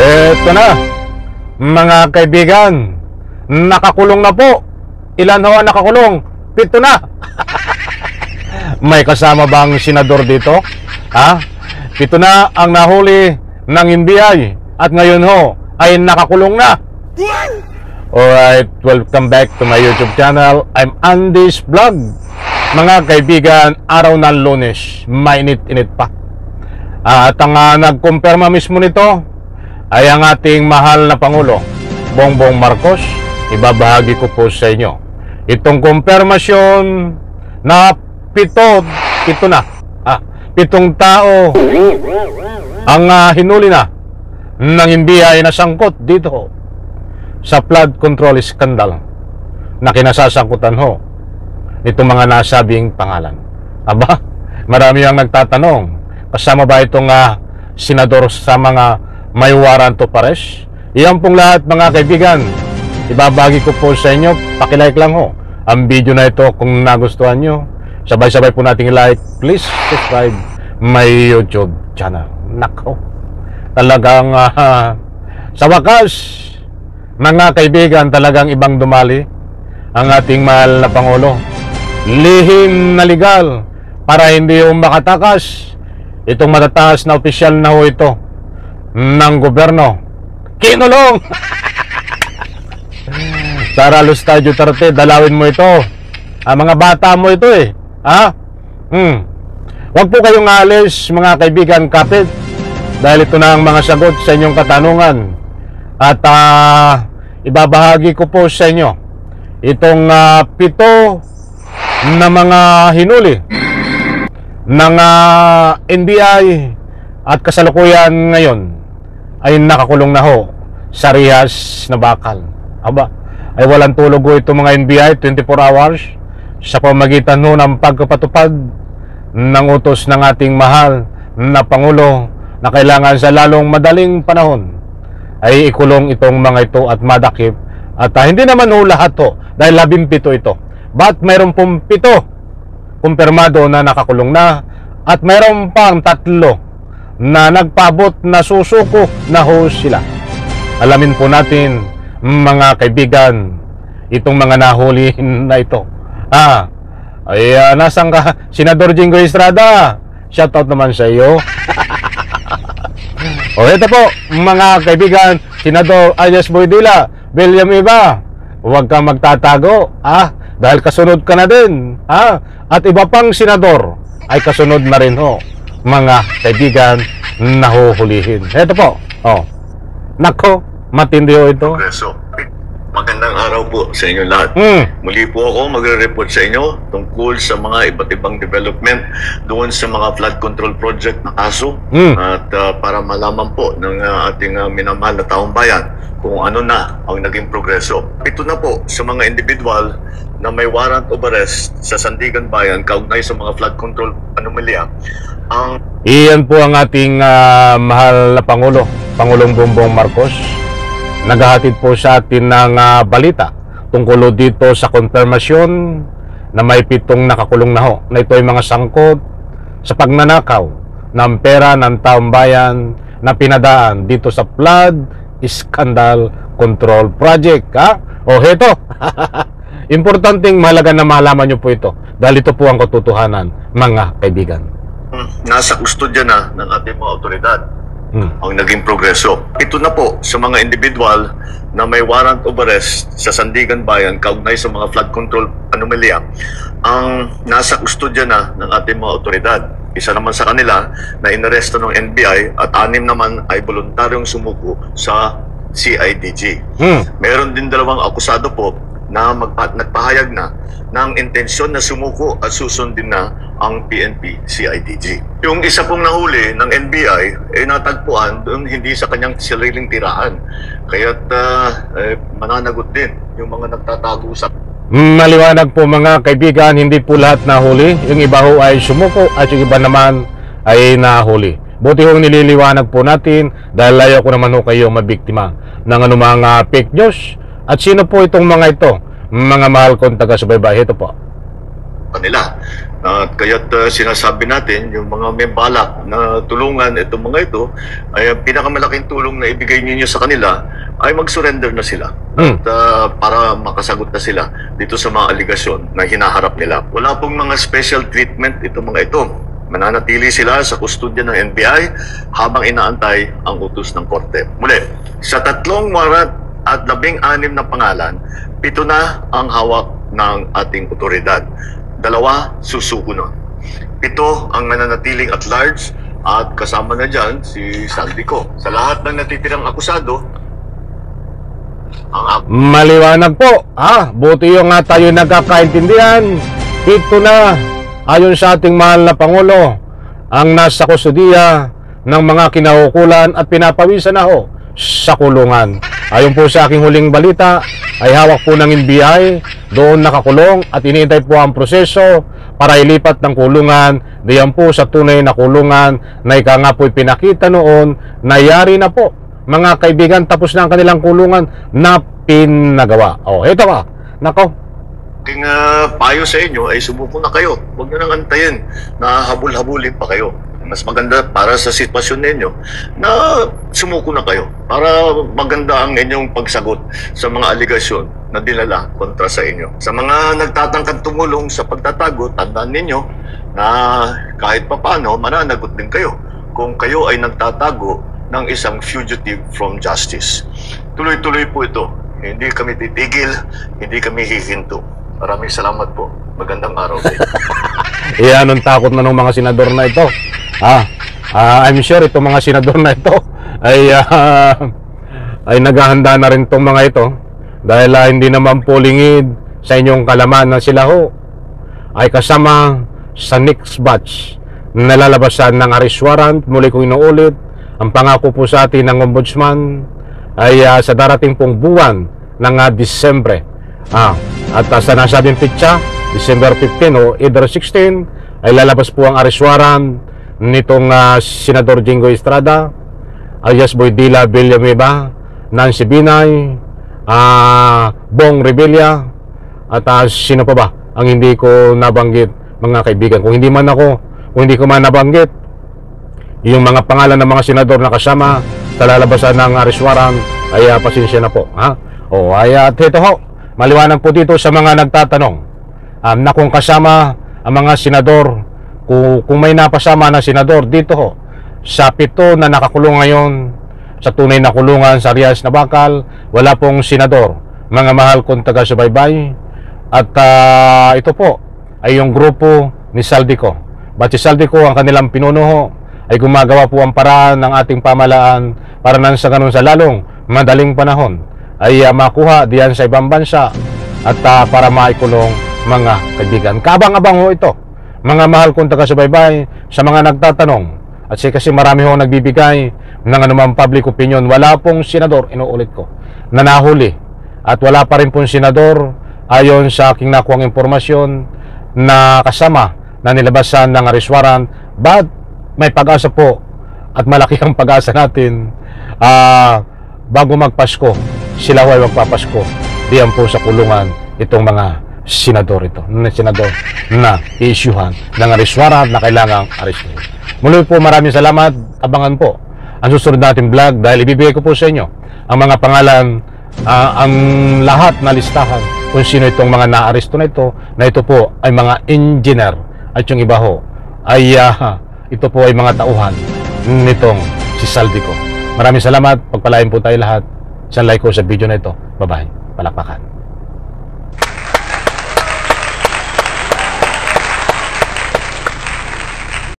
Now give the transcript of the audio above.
Eto na, mga kaibigan, nakakulong na po. Ilan ho ang nakakulong? 7 na. May kasama bang senador dito? Ha? 7 na ang nahuli ng NBI at ngayon ho ay nakakulong na. Alright, welcome back to my YouTube channel. I'm Andy's Vlog. Mga kaibigan, araw ng Lunes, mainit-init pa. At ang nagkumpirma mismo nito ay ang ating mahal na Pangulo, Bongbong Marcos. Ibabahagi ko po sa inyo itong kumpirmasyon na 7 na. 7 tao ang hinuli na ng NBI na sangkot dito sa flood control scandal na kinasasangkutan ho itong mga nasabing pangalan. Aba, marami ang nagtatanong, kasama ba itong senador sa mga may warrant of arrest? Iyan pong lahat, mga kaibigan, ibabagi ko po sa inyo. Pakilike lang ho ang video na ito kung nagustuhan nyo. Sabay-sabay po nating like. Please subscribe my YouTube channel. Nako, talagang sa wakas, mga kaibigan, talagang ibang dumali ang ating mahal na Pangulo. Lihim na legal para hindi yung makatakas itong matataas na opisyal na ho ito ng gobyerno. Kinulong! Sara Lustad Duterte, dalawin mo ito. Mga bata mo ito eh. Huwag po kayong alis, mga kaibigan, kapit, dahil ito na ang mga sagot sa inyong katanungan. At ibabahagi ko po sa inyo itong 7 na mga hinuli ng NBI at kasalukuyan ngayon ay nakakulong na ho sa Rihas na bakal. Aba, ay walang tulog ho itong mga NBI 24 hours sa pamagitan ho ng pagpapatupad ng utos ng ating mahal na Pangulo na kailangan sa lalong madaling panahon ay ikulong itong mga ito at madakip. At hindi naman ho lahat ho, dahil 17 ito. But mayroon pong 7 kumpirmado na nakakulong na at mayroon pang 3 na nagpabot na susuko na ho sila. Alamin po natin, mga kaibigan, itong mga nahuli na ito. Nasaan ka? Senador Jingo Estrada, shoutout naman sa iyo. O ito po, mga kaibigan, Senador Ayes Boydila, William Iba, huwag kang magtatago, dahil kasunod ka na din, at iba pang senador ay kasunod na rin ho, mga kaibigan, nahuhulihin. Ito po, nako, matindi ho ito. Magandang araw po sa inyo lahat. Muli po ako magre-report sa inyo tungkol sa mga iba't ibang development doon sa mga flood control project na kaso at para malaman po ng ating minamahal na taong bayan kung ano na ang naging progreso. Ito na po sa mga individual na may warrant of arrest sa Sandigan Bayan kaugnay sa mga flood control anomalya. Iyan po ang ating mahal na Pangulo, Pangulong Bongbong Marcos. Naghahatid po sa atin ng balita tungkol dito sa konfirmasyon na may 7 nakakulong na ho, na ito ay mga sangkot sa pagnanakaw ng pera ng taong bayan na pinadaan dito sa flood scandal control project. Heto. Importanteng mahalaga na malaman nyo po ito dahil ito po ang katotohanan, mga kaibigan. Nasa kustodya na ng ating mga otoridad ang naging progreso. Ito na po sa mga individual na may warrant of arrest sa Sandigan Bayan kaugnay sa mga flood control anomalya ang nasa kustodya na ng ating mga otoridad. Isa naman sa kanila na inaresto ng NBI at 6 naman ay voluntaryong sumuko sa CIDG. Meron din 2 akusado po na nagpahayag na ng intensyon na sumuko at susundin na ang PNP CIDG. Yung isa pong nahuli ng NBI ay natagpuan doon hindi sa kanyang sariling tirahan. Kaya't mananagot din yung mga nagtatago sa... Maliwanag po, mga kaibigan, hindi po lahat nahuli. Yung iba ho ay sumuko at yung iba naman ay nahuli. Buti hong nililiwanag po natin dahil ayaw ko naman ho kayo mabiktima ng anumang fake news. At sino po itong mga ito? Mga mahal kong taga-subaybay, ito po. kanila. At kaya't sinasabi natin, yung mga may balak na tulungan itong mga ito, ay ang pinakamalaking tulong na ibigay ninyo sa kanila ay mag-surrender na sila. At para makasagot na sila dito sa mga aligasyon na hinaharap nila. Wala pong mga special treatment itong mga ito. Mananatili sila sa kustodya ng NBI habang inaantay ang utos ng korte. Muli, sa 3 warrant at 16 na pangalan, 7 na ang hawak ng ating otoridad. 2 susuko na. 7 ang mananatiling at large at kasama na dyan si Saldico. Sa lahat ng natitirang akusado, maliwanag po. Buti yung tayo nagkakaintindihan. 7 na, ayon sa ating mahal na Pangulo, ang nasa kustudiya ng mga kinahukulan at pinapawisan na ho sa kulungan. Ayon po sa aking huling balita, ay hawak po ng NBI, doon nakakulong at iniintay po ang proseso para ilipat ng kulungan diyan po sa tunay na kulungan na ika nga po pinakita noon, nayari na po. Mga kaibigan, tapos na ang kanilang kulungan na pinagawa. Ito ka. Nako. Aking payo sa inyo ay sumuko na kayo. Huwag nyo nang antayin na habul-habulin pa kayo. Mas maganda para sa sitwasyon ninyo na sumuko na kayo para maganda ang inyong pagsagot sa mga aligasyon na dinala kontra sa inyo. Sa mga nagtatangkang tumulong sa pagtatago, tandaan ninyo na kahit papaano mananagot din kayo kung kayo ay nagtatago ng isang fugitive from justice. Tuloy-tuloy po ito. Hindi kami titigil, hindi kami hihinto. Maraming salamat po. Magandang araw kayo. Anong takot na ng mga senador na ito? I'm sure itong mga senador na ito ay naghahanda na rin itong mga ito dahil hindi naman po lingid sa inyong kalaman na sila ho ay kasama sa next batch na nalalabasan ng arrest warrant. Muli kong inuulit, ang pangako po sa atin ng ombudsman ay sa darating pong buwan ng Disyembre at sa nasabing pitsa, December 15 o either 16 ay lalabas po ang arrest warrant nitong Senador Jingo Estrada, alias Boydila Villanueva, Nancy Binay, Bong Revilla, at sino pa ba ang hindi ko nabanggit, mga kaibigan. Kung hindi ko man nabanggit yung mga pangalan ng mga senador na kasama sa lalabasan ng arrest warrant, ay pasensya na po. At ito ho, maliwanag po dito sa mga nagtatanong na kung kasama ang mga senador, kung may napasama na senador dito ho sa 7 na nakakulong ngayon sa tunay na kulungan sa Rias na Bakal, wala pong senador, mga mahal kong taga-subaybay. At ito po ay yung grupo ni Saldico. Ba't si Saldico ang kanilang pinuno ay gumagawa po ang paraan ng ating pamalaan para nang sa ganun sa lalong madaling panahon ay makuha diyan sa ibang bansa at para maikulong, mga kaibigan. Kabang-abang ho ito, mga mahal kong taga-subaybay, sa mga nagtatanong. At kasi marami ho nagbibigay ng anumang public opinion. Wala pong senador, inuulit ko, na nahuli. At wala pa rin pong senador, ayon sa aking nakuhang impormasyon, na kasama na nilabasan ng arrest warrant. But may pag-asa po at malaki ang pag-asa natin bago magpasko, sila ay magpapasko diyan po sa kulungan itong mga senador na i-issuehan ng arrest warrant na kailangang arrestin. Muli po, maraming salamat. Abangan po ang susunod natin vlog dahil ibibigay ko po sa inyo ang mga pangalan, ang lahat na listahan kung sino itong mga na-aresto na ito po ay mga engineer at yung iba ho ay ito po ay mga tauhan nitong si Saldico. Maraming salamat. Pagpalain po tayo lahat. Isang like ko sa video na ito. Bye-bye. Palakpakan.